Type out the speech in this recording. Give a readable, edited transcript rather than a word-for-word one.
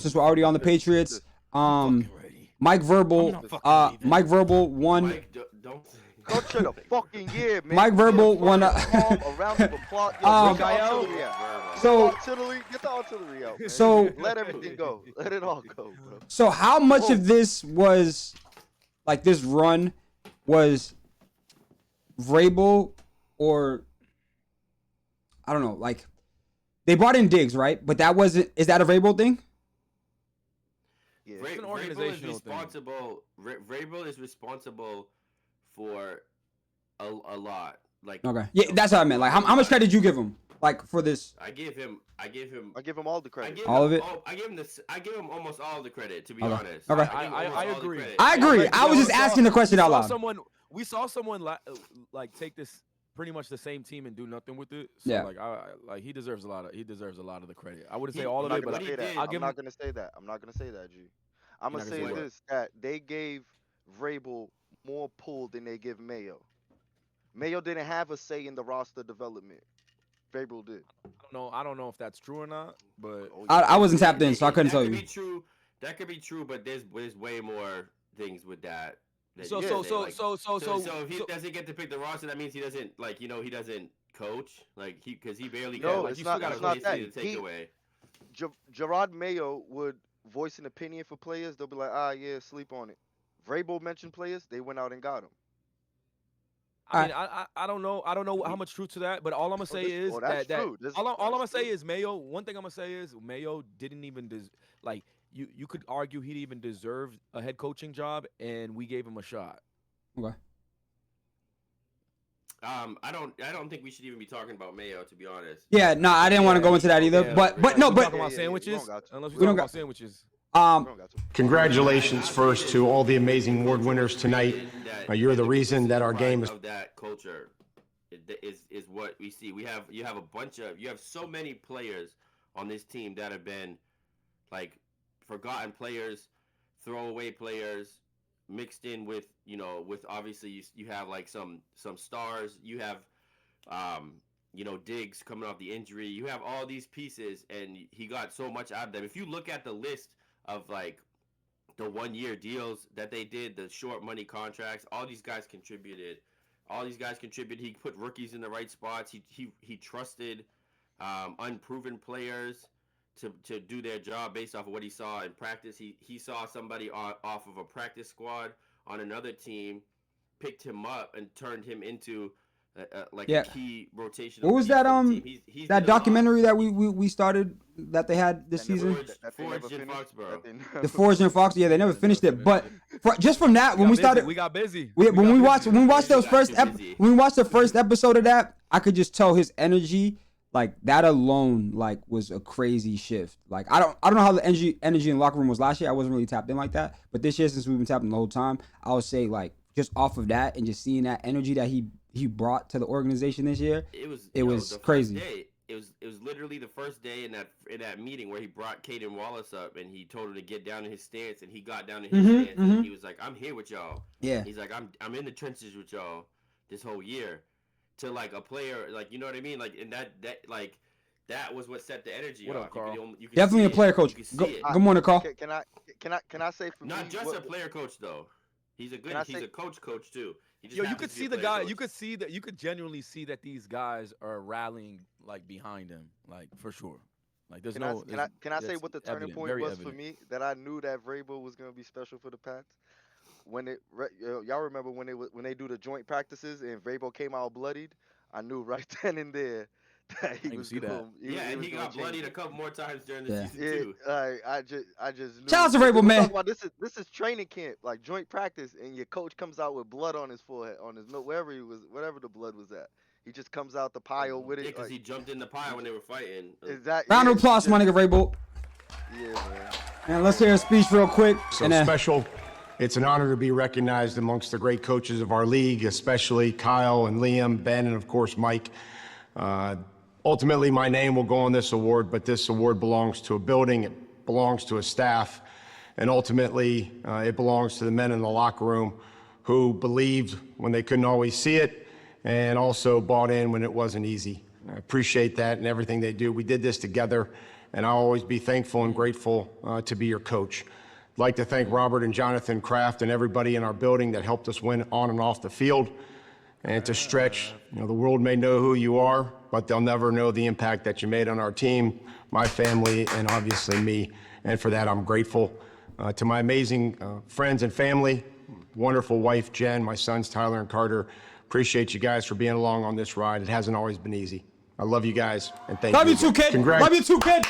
since we're already on the Patriots. Fucking ready. Mike I'm Vrabel. not fucking ready. Mike Vrabel won. Mike, don't. Coach of the fucking year, man. Mike Vrabel won. A round of applause. Um, Get the artillery out. So Get the artillery out, man. So let everything go. Let it all go, bro. So how much of this was, like, this run was Vrabel, or I don't know, like, they brought in Diggs, right? But that wasn't. Is that a Vrabel thing? Yeah. It's an organizational thing. Vrabel is responsible for a lot. Like, Okay. Yeah, that's what I meant. Like, how much credit did you give him? Like, for this? I give him I give him all the credit. All of it? I give him almost all of the credit, to be Okay. honest. Okay. I agree. I agree. I was just asking the question out loud. We saw someone like take this pretty much the same team and do nothing with it. So Yeah. like he deserves a lot of the credit. I wouldn't say all of it, but I'm not gonna say that. I'm not gonna say that, G. I'm gonna say this: that they gave Vrabel more pull than they give Mayo. Mayo didn't have a say in the roster development. Vrabel did. I don't know if that's true or not, but I wasn't tapped in, so I couldn't tell you. That could be true, but there's way more things with that. So if he doesn't get to pick the roster, that means he doesn't he doesn't coach, because he barely No, can. it's You not- still it's got not a that. to take away. Gerard Mayo would voice an opinion for players. They'll be like, yeah, sleep on it. Vrabel mentioned players. They went out and got them. I mean, I don't know how much truth to that, but all I'm gonna say is that's that true. all I'm gonna say is Mayo. One thing I'm gonna say is Mayo didn't even you could argue he even deserved a head coaching job, and we gave him a shot. Okay. I don't think we should even be talking about Mayo, to be honest. Yeah, no, I didn't want to go into that either. Yeah. But We no, talking but about sandwiches. Unless we don't talking got- about sandwiches. Congratulations first to all the amazing award winners tonight. You're the reason that our game is. Of that culture is what we see. You have so many players on this team that have been like forgotten players, throwaway players, mixed in with obviously you have like some stars. You have Diggs coming off the injury. You have all these pieces, and he got so much out of them. If you look at the list of like the 1-year deals that they did, the short money contracts, all these guys contributed. He put rookies in the right spots. He trusted unproven players to do their job based off of what he saw in practice. He saw somebody off of a practice squad on another team, picked him up and turned him into a key rotation. What was that that documentary that we started that they had this season? Forged in Foxborough. The Forged in Fox. Yeah, they never finished it. But just from that, when we started, we got busy. When we watched the first episode of that, I could just tell his energy, like that alone, like was a crazy shift. Like I don't know how the energy in the locker room was last year. I wasn't really tapped in like that. But this year, since we've been tapping the whole time, I would say like just off of that and just seeing that energy that he brought to the organization this year, it was crazy. It was literally the first day in that meeting where he brought Caden Wallace up and he told him to get down in his stance, and he got down in his stance and he was like, "I'm here with y'all." Yeah. He's like, "I'm in the trenches with y'all this whole year." To like a player, like, you know what I mean, like, and that was what set the energy off. What up, Carl? You Definitely a player coach. Good morning, Carl. Can I say for not me, just a player coach though? He's a coach too. You could see the guy. You could see that. You could genuinely see that these guys are rallying like behind him, like for sure. Like there's Can I say what the turning point was for me that I knew that Vrabel was gonna be special for the Pats? When y'all remember when they do the joint practices and Vrabel came out bloodied, I knew right then and there that he was going. And he got bloodied a couple more times during the season too. I just knew. Shout out to Vrabel, man. This is training camp, like joint practice, and your coach comes out with blood on his forehead, on his wherever the blood was at. He just comes out the pile with it. Yeah, because he jumped in the pile when they were fighting. Exactly. Round of applause, my nigga Vrabel. Yeah, man. And let's hear a speech real quick. So special. It's an honor to be recognized amongst the great coaches of our league, especially Kyle and Liam, Ben, and of course Mike. Ultimately, my name will go on this award, but this award belongs to a building, it belongs to a staff, and ultimately it belongs to the men in the locker room who believed when they couldn't always see it and also bought in when it wasn't easy. I appreciate that and everything they do. We did this together, and I'll always be thankful and grateful to be your coach. I'd like to thank Robert and Jonathan Kraft and everybody in our building that helped us win on and off the field. And to Stretch, the world may know who you are, but they'll never know the impact that you made on our team, my family, and obviously me. And for that, I'm grateful. To my amazing friends and family, wonderful wife, Jen, my sons, Tyler and Carter, appreciate you guys for being along on this ride. It hasn't always been easy. I love you guys, and thank you. Love you too, kid. Love you too, kid.